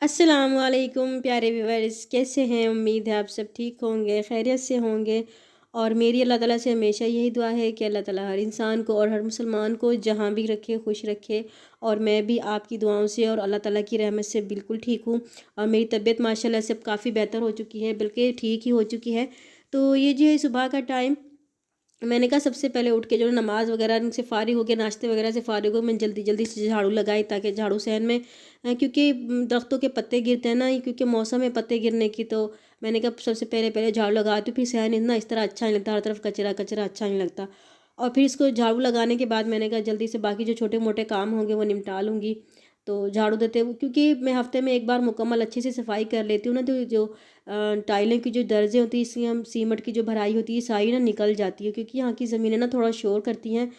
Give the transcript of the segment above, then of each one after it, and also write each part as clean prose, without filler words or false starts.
अस्सलामुअलैकुम प्यारे व्यूअर्स, कैसे हैं? उम्मीद है आप सब ठीक होंगे, खैरियत से होंगे। और मेरी अल्लाह ताला से हमेशा यही दुआ है कि अल्लाह ताला हर इंसान को और हर मुसलमान को जहाँ भी रखे, खुश रखे। और मैं भी आपकी दुआओं से और अल्लाह ताला की रहमत से बिल्कुल ठीक हूँ। और मेरी तबीयत माशाल्लाह से अब काफ़ी बेहतर हो चुकी है, बल्कि ठीक ही हो चुकी है। तो ये जो है सुबह का टाइम, मैंने कहा सबसे पहले उठ के जो नमाज़ वगैरह से फ़ारिग हो के, नाश्ते वगैरह से फ़ारिग हो, मैं जल्दी जल्दी से झाड़ू लगाई ताकि झाड़ू सहन में क्योंकि दरख्तों के पत्ते गिरते हैं ना, ये क्योंकि मौसम है पत्ते गिरने की। तो मैंने कहा सबसे पहले पहले झाड़ू लगाती हूँ, फिर सहन इतना इस तरह अच्छा नहीं लगता, हर तरफ कचरा कचरा अच्छा नहीं लगता। और फिर इसको झाड़ू लगाने के बाद मैंने कहा जल्दी से बाकी जो छोटे मोटे काम होंगे वो निपटा लूँगी। तो झाड़ू देते हुए, क्योंकि मैं हफ्ते में एक बार मुकम्मल अच्छे से सफाई कर लेती हूँ ना, तो जो टाइलों की जो दर्जें होती हैं, इसलिए हम सीमेंट की जो भराई होती है सारी ना निकल जाती है, क्योंकि यहाँ की ज़मीनें ना थोड़ा शोर करती हैं।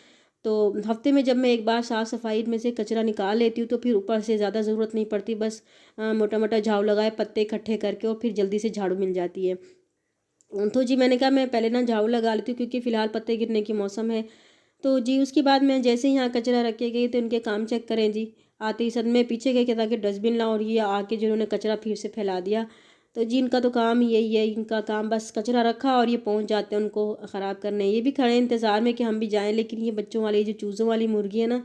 तो हफ्ते में जब मैं एक बार साफ़ सफाई में से कचरा निकाल लेती हूँ तो फिर ऊपर से ज़्यादा ज़रूरत नहीं पड़ती, बस मोटा मोटा झाड़ू लगाए पत्ते इकट्ठे करके और फिर जल्दी से झाड़ू मिल जाती है। तो जी मैंने कहा मैं पहले ना झाड़ू लगा लेती हूँ, क्योंकि फ़िलहाल पत्ते गिरने की मौसम है। तो जी उसके बाद मैं जैसे ही यहाँ कचरा रख के गई तो इनके काम चेक करें जी। आते ही सर मैं पीछे गई कि ताकि डस्टबिन लाऊं, और ये आके जिन्होंने कचरा फिर से फैला दिया। तो जी इनका तो काम ही यही है, इनका काम बस कचरा रखा और ये पहुंच जाते हैं उनको ख़राब करने। ये भी खड़े इंतज़ार में कि हम भी जाएं, लेकिन ये बच्चों वाली जो चूज़ों वाली मुर्गी है ना,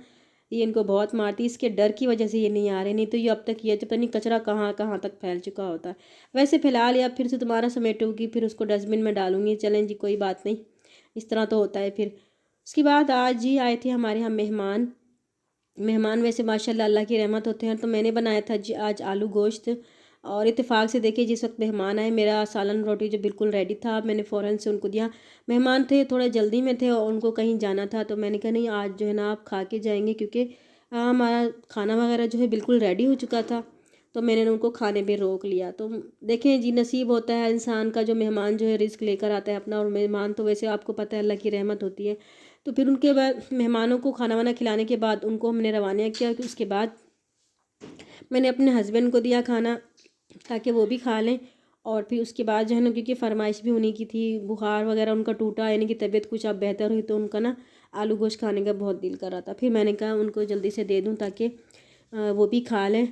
ये इनको बहुत मारती है। इसके डर की वजह से ये नहीं आ रहे, नहीं तो ये अब तक ये तो पता नहीं कचरा कहाँ कहाँ तक फैल चुका होता है। वैसे फ़िलहाल या फिर से दोबारा समेटूंगी, फिर उसको डस्टबिन में डालूंगी। चलें जी, कोई बात नहीं, इस तरह तो होता है फिर। उसके बाद आज ही आए थे हमारे यहाँ मेहमान। मेहमान वैसे माशाल्लाह अल्लाह की रहमत होते हैं। तो मैंने बनाया था जी आज आलू गोश्त। और इत्तेफाक से देखिए जिस वक्त मेहमान आए मेरा सालन रोटी जो बिल्कुल रेडी था, मैंने फ़ौरन से उनको दिया। मेहमान थे थोड़ा जल्दी में थे और उनको कहीं जाना था, तो मैंने कहा नहीं आज जो है ना आप खा के जाएंगे, क्योंकि हमारा खाना वगैरह जो है बिल्कुल रेडी हो चुका था। तो मैंने उनको खाने पे रोक लिया। तो देखें जी, नसीब होता है इंसान का, जो मेहमान जो है रिस्क लेकर आता है अपना। और मेहमान तो वैसे आपको पता है अल्लाह की रहमत होती है। तो फिर उनके बाद मेहमानों को खाना वाना खिलाने के बाद उनको हमने रवाना किया, कि उसके बाद मैंने अपने हस्बैंड को दिया खाना ताकि वो भी खा लें। और फिर उसके बाद जो है ना, क्योंकि फरमाइश भी उन्हीं की थी, बुखार वगैरह उनका टूटा, यानी कि तबीयत कुछ अब बेहतर हुई, तो उनका ना आलू गोश्त खाने का बहुत दिल कर रहा था। फिर मैंने कहा उनको जल्दी से दे दूँ ताकि वो भी खा लें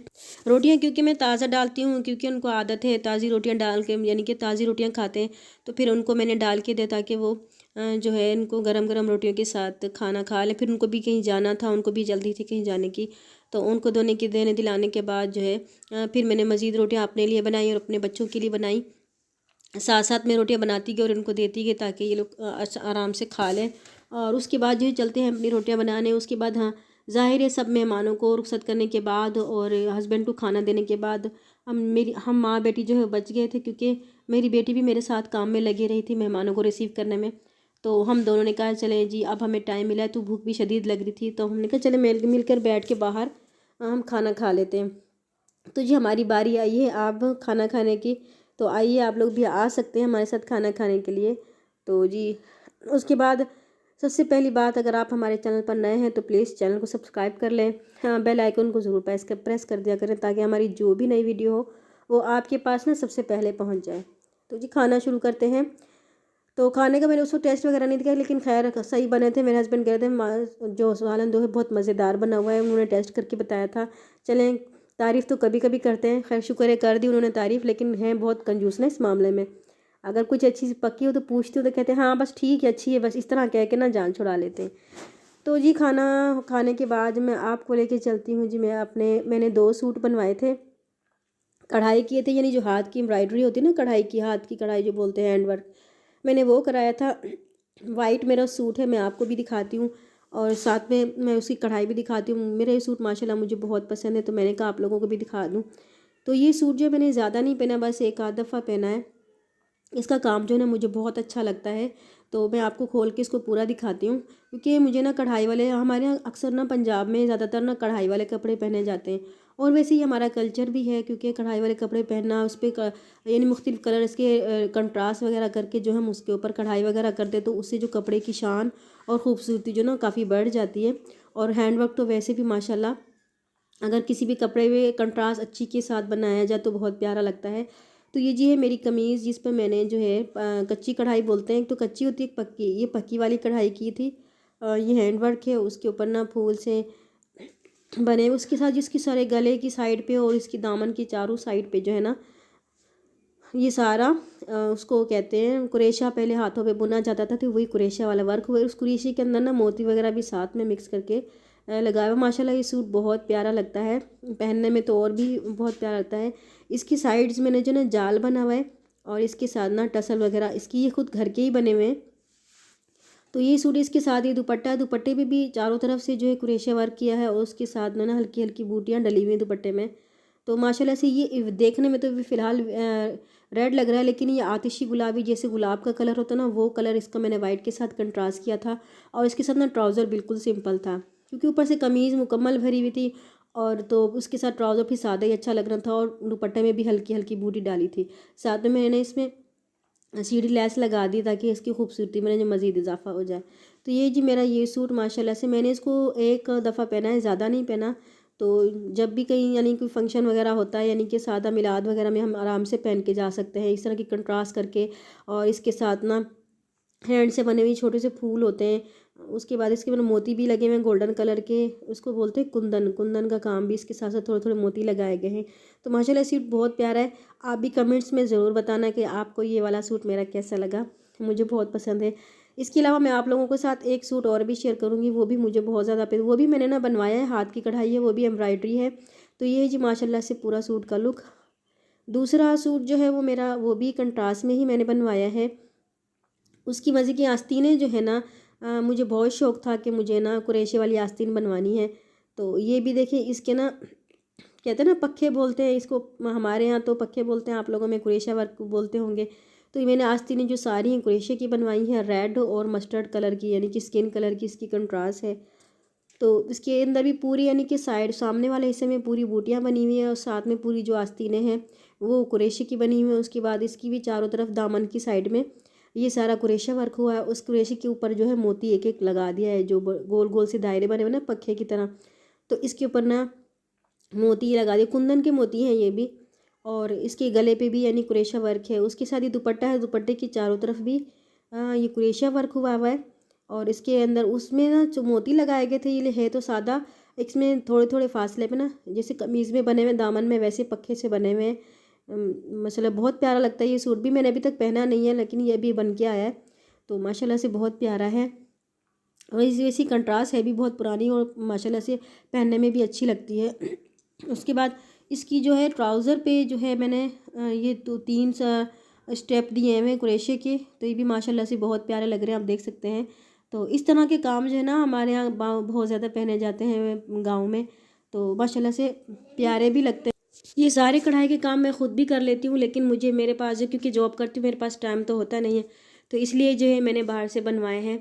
रोटियां, क्योंकि मैं ताज़ा डालती हूँ, क्योंकि उनको आदत है ताज़ी रोटियां डाल के, यानी कि ताज़ी रोटियां खाते हैं। तो फिर उनको मैंने डाल के दिया ताकि वो जो है इनको गरम गरम रोटियों के साथ खाना खा लें। फिर उनको भी कहीं जाना था, उनको भी जल्दी थी कहीं जाने की। तो उनको देने दिलाने के बाद जो है फिर मैंने मज़ीद रोटियां अपने लिए बनाई और अपने बच्चों के लिए बनाई। साथ साथ में रोटियां बनाती गई और इनको देती गई ताकि ये लोग आराम से खा लें। और उसके बाद जो है चलते हैं अपनी रोटियां बनाने। उसके बाद हाँ, ज़ाहिर है सब मेहमानों को रुखसत करने के बाद और हस्बैंड को खाना देने के बाद हम माँ बेटी जो है बच गए थे, क्योंकि मेरी बेटी भी मेरे साथ काम में लगी रही थी मेहमानों को रिसीव करने में। तो हम दोनों ने कहा चले जी, अब हमें टाइम मिला है, तो भूख भी शदीद लग रही थी, तो हमने कहा चले मिलकर बैठ के बाहर हम खाना खा लेते हैं। तो जी हमारी बारी आई है आप खाना खाने की। तो आइए आप लोग भी आ सकते हैं हमारे साथ खाना खाने के लिए। तो जी उसके बाद सबसे पहली बात, अगर आप हमारे चैनल पर नए हैं तो प्लीज़ चैनल को सब्सक्राइब कर लें। हाँ, बेल आइकन को ज़रूर प्रेस कर दिया करें, ताकि हमारी जो भी नई वीडियो हो वो आपके पास ना सबसे पहले पहुंच जाए। तो जी खाना शुरू करते हैं। तो खाने का मैंने उसको टेस्ट वगैरह नहीं दिया, लेकिन खैर सही बने थे। मेरे हस्बैंड कह रहे थे जो सालन दो है बहुत मज़ेदार बना हुआ है, उन्होंने टेस्ट करके बताया था। चलें, तारीफ़ तो कभी कभी करते हैं, खैर शुक्र है कर दी उन्होंने तारीफ़, लेकिन हैं बहुत कंजूस ना इस मामले में। अगर कुछ अच्छी सी पक्की हो तो पूछती हो तो कहते हैं हाँ बस ठीक है, अच्छी है, बस इस तरह कह के ना जान छुड़ा लेते हैं। तो जी खाना खाने के बाद मैं आपको लेके चलती हूँ जी। मैंने 2 सूट बनवाए थे, कढ़ाई किए थे, यानी जो हाथ की एम्ब्रॉयडरी होती है ना, कढ़ाई की, हाथ की कढ़ाई जो बोलते हैं, हैंड वर्क, मैंने वो कराया था। वाइट मेरा सूट है, मैं आपको भी दिखाती हूँ और साथ में मैं उसकी कढ़ाई भी दिखाती हूँ। मेरा ये सूट माशाल्लाह मुझे बहुत पसंद है, तो मैंने कहा आप लोगों को भी दिखा दूँ। तो ये सूट जो मैंने ज़्यादा नहीं पहना, बस एक आध दफ़ा पहना है। इसका काम जो है ना मुझे बहुत अच्छा लगता है। तो मैं आपको खोल के इसको पूरा दिखाती हूँ, क्योंकि मुझे ना कढ़ाई वाले, हमारे यहाँ अक्सर ना पंजाब में ज़्यादातर ना कढ़ाई वाले कपड़े पहने जाते हैं। और वैसे ही हमारा कल्चर भी है, क्योंकि कढ़ाई वाले कपड़े पहनना, उस पर यानी मुख्तलिफ़ कलर इसके कंट्रास्ट वगैरह करके जो हम उसके ऊपर कढ़ाई वगैरह करते हैं, तो उससे जो कपड़े की शान और ख़ूबसूरती जो ना काफ़ी बढ़ जाती है। और हैंड वर्क तो वैसे भी माशाल्लाह, अगर किसी भी कपड़े में कंट्रास्ट अच्छी के साथ बनाया जाए तो बहुत प्यारा लगता है। तो ये जी है मेरी कमीज़, जिस पर मैंने जो है कच्ची कढ़ाई बोलते हैं, एक तो कच्ची होती है एक पक्की, ये पक्की वाली कढ़ाई की थी। ये हैंड वर्क है, उसके ऊपर ना फूल से बने हुए। उसके साथ जिसकी सारे गले की साइड पे और इसकी दामन की चारों साइड पे जो है ना, ये सारा उसको कहते हैं कुरेशा। पहले हाथों पे बुना जाता था, तो वही कुरेशा वाला वर्क हुआ। उस कुरेशे के अंदर ना मोती वगैरह भी साथ में मिक्स करके लगाया हुआ। माशाल्लाह ये सूट बहुत प्यारा लगता है, पहनने में तो और भी बहुत प्यारा लगता है। इसकी साइड्स में जो ना जाल बना हुआ है, और इसके साथ ना टसल वगैरह इसकी ये खुद घर के ही बने हुए हैं। तो ये सूट इसके साथ ये दुपट्टा है, दुपट्टे पे भी चारों तरफ से जो है कुरेशिया वर्क किया है, और उसके साथ में ना हल्की हल्की बूटियाँ डली हुई हैं दुपट्टे में। तो माशाल्लाह से ये देखने में तो फ़िलहाल रेड लग रहा है, लेकिन ये आतिशी गुलाबी, जैसे गुलाब का कलर होता है ना, वो कलर इसका मैंने वाइट के साथ कंट्रास्ट किया था। और इसके साथ ना ट्राउज़र बिल्कुल सिंपल था, क्योंकि ऊपर से कमीज़ मुकम्मल भरी हुई थी, और तो उसके साथ ट्राउज़र भी सादा ही अच्छा लग रहा था, और दुपट्टे में भी हल्की हल्की बूटी डाली थी। साथ में मैंने इसमें सीढ़ी लैस लगा दी, ताकि इसकी खूबसूरती में जो मज़ीद इजाफा हो जाए। तो ये जी मेरा ये सूट माशाल्लाह से मैंने इसको एक दफ़ा पहना है, ज़्यादा नहीं पहना। तो जब भी कहीं यानी कोई फंक्शन वगैरह होता है, यानी कि सादा मिलाद वगैरह में हम आराम से पहन के जा सकते हैं, इस तरह की कंट्रास्ट करके। और इसके साथ ना हैंड से बने हुए छोटे से फूल होते हैं। उसके बाद इसके ऊपर मोती भी लगे हुए हैं गोल्डन कलर के, उसको बोलते हैं कुंदन। कुंदन का काम भी इसके साथ साथ थोड़े थोड़े मोती लगाए गए हैं। तो माशाल्लाह सूट बहुत प्यारा है। आप भी कमेंट्स में ज़रूर बताना कि आपको ये वाला सूट मेरा कैसा लगा, मुझे बहुत पसंद है। इसके अलावा मैं आप लोगों के साथ एक सूट और भी शेयर करूँगी, वो भी मुझे बहुत ज़्यादा वो भी मैंने ना बनवाया है, हाथ की कढ़ाई है, वो भी एम्ब्रॉयडरी है। तो ये है जी माशाल्लाह से पूरा सूट का लुक। दूसरा सूट जो है वो मेरा, वो भी कंट्रास्ट में ही मैंने बनवाया है। उसकी मज़े की आस्तीनें जो है ना, मुझे बहुत शौक़ था कि मुझे ना कुरेशे वाली आस्तीन बनवानी है। तो ये भी देखिए, इसके ना कहते हैं ना पक्खे बोलते हैं इसको, हमारे यहाँ तो पक्खे बोलते हैं, आप लोगों में कुरेशा वर्क बोलते होंगे। तो ये मैंने आस्तीनें जो सारी हैं कुरेशे की बनवाई हैं, रेड और मस्टर्ड कलर की, यानी कि स्किन कलर की इसकी कंट्रास्ट है। तो इसके अंदर भी पूरी यानी कि साइड सामने वाले हिस्से में पूरी बूटियाँ बनी हुई हैं, और साथ में पूरी जो आस्तीनें हैं वो कुरेशे की बनी हुई हैं। उसके बाद इसकी भी चारों तरफ दामन की साइड में ये सारा कुरेशा वर्क हुआ है। उस कुरेशे के ऊपर जो है मोती एक एक लगा दिया है, जो गोल गोल से दायरे बने हुए ना पक्खे की तरह। तो इसके ऊपर ना मोती लगा दिए, कुंदन के मोती हैं ये भी। और इसके गले पे भी यानी कुरेशा वर्क है। उसके साथ ये दुपट्टा है, दुपट्टे की चारों तरफ भी ये कुरेशा वर्क हुआ हुआ है। और इसके अंदर उसमें ना जो मोती लगाए गए थे, ये है तो सादा, इसमें थोड़े थोड़े फासले पे ना जैसे कमीज़ में बने हुए दामन में, वैसे पक्खे से बने हुए हैं। माशाल्लाह बहुत प्यारा लगता है। ये सूट भी मैंने अभी तक पहना नहीं है, लेकिन ये अभी बन के आया है, तो माशाल्लाह से बहुत प्यारा है। और इस वैसी कंट्रास्ट है भी बहुत पुरानी, और माशाल्लाह से पहनने में भी अच्छी लगती है। उसके बाद इसकी जो है ट्राउज़र पे जो है मैंने ये दो तीन स्टेप दिए हुए हैं कुरेशे के, तो ये भी माशाल्लाह से बहुत प्यारे लग रहे हैं, आप देख सकते हैं। तो इस तरह के काम जो है ना हमारे यहाँ बहुत ज़्यादा पहने जाते हैं गाँव में, तो माशाल्लाह से प्यारे भी लगते हैं। ये सारे कढ़ाई के काम मैं ख़ुद भी कर लेती हूँ, लेकिन मुझे मेरे पास जो, क्योंकि जॉब करती हूँ, मेरे पास टाइम तो होता नहीं है, तो इसलिए जो है मैंने बाहर से बनवाए हैं।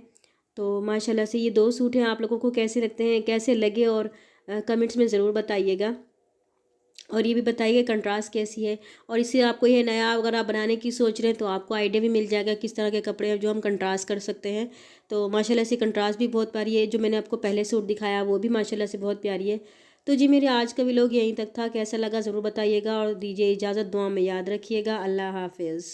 तो माशाल्लाह से ये दो सूट हैं, आप लोगों को कैसे लगते हैं, कैसे लगे, और कमेंट्स में ज़रूर बताइएगा। और ये भी बताइए कंट्रास्ट कैसी है, और इससे आपको ये नया अगर आप बनाने की सोच रहे हैं, तो आपको आइडिया भी मिल जाएगा किस तरह के कपड़े हैं जो हम कंट्रास्ट कर सकते हैं। तो माशाल्लाह से कंट्रास्ट भी बहुत प्यारी है। जो मैंने आपको पहले सूट दिखाया वो भी माशाल्लाह से बहुत प्यारी है। तो जी मेरे आज का व्लॉग यहीं तक था, कैसा लगा ज़रूर बताइएगा, और दीजिए इजाज़त, दुआ में याद रखिएगा। अल्लाह हाफिज़।